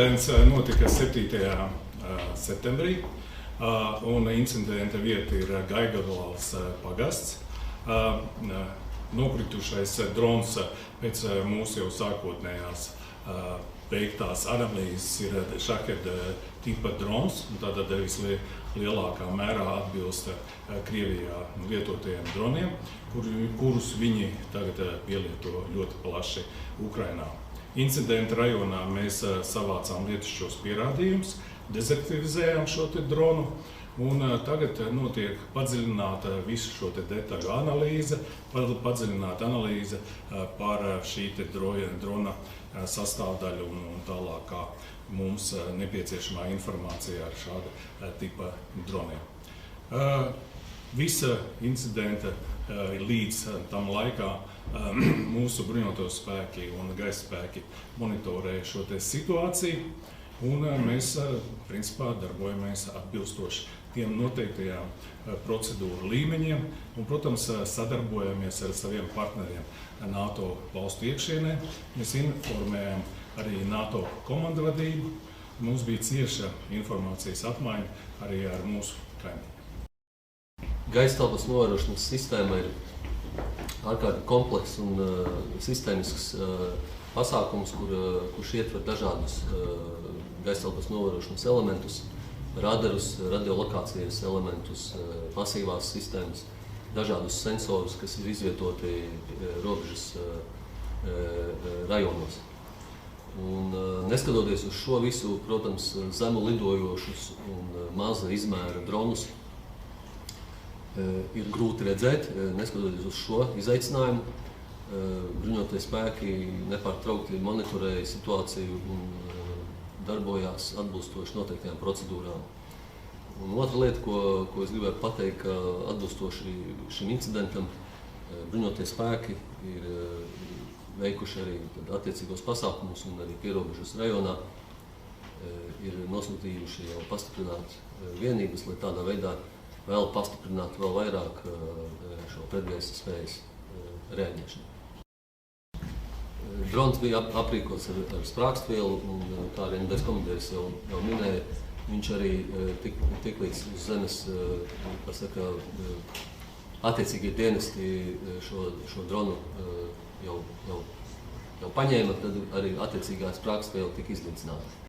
Notika 7. septembrī, un incidenta vieta ir Gaigavas pagasts. Nokritušais drons pēc mūsu jau sākotnējās veiktās analīzes ir Šaheda tipa drons, un tātad vislielākā mērā atbilst Krievijā lietotajiem droniem, kurus viņi tagad pielieto ļoti plaši Ukrainā. Incidenta rajonā mēs savācām lietišķos pierādījumus, dezaktivizējām šo dronu, un tagad notiek padziļināta visu šo detaļu analīze, padziļināta analīze par šī drona sastāvdaļu un tālākā mums nepieciešamā informācija ar šāda tipa droniem. Visa incidenta līdz tam laikā mūsu bruņoto spēki un gaisa spēki monitorē šo situāciju, un mēs principā darbojamies atbilstoši tiem noteiktajām procedūru līmeņiem, un, protams, sadarbojamies ar saviem partneriem NATO valstu iekšienē. Mēs informējam arī NATO komandu vadību. Mums bija cieša informācijas apmaiņa arī ar mūsu kaimiņiem. Gaisa telpas novērošanas sistēma ir ārkārtīgi komplekss un sistēmisks pasākums, kurš ietver dažādus gaisa telpas novērošanas elementus, radarus, radiolokācijas elementus, pasīvās sistēmas, dažādus sensorus, kas ir izvietoti robežas rajonos. Un, neskatoties uz šo visu, protams, zemu lidojošus un maza izmēra dronus, ir grūti redzēt, neskatoties uz šo izaicinājumu. Bruņotie spēki nepārtraukti monitorēja situāciju un darbojās atbilstoši noteiktajām procedūrām. Un otra lieta, ko es gribētu pateikt, ka atbilstoši šim incidentam bruņotie spēki ir veikuši arī attiecīgos pasākumus un arī pierobežas rajonā ir nosūtījuši jau pastiprināt vienības, lai tādā veidā vēl pastiprināt vēl vairāk šo pretgaisa spējas rēģēšanu. Drons bija aprīkots ar sprākstvielu, un kā arī NDS komandieris jau minēja, viņš arī tiklīdz uz zemes, attiecīgie dienesti šo dronu jau paņēma, tad arī attiecīgā sprākstviela tika iznīcināta.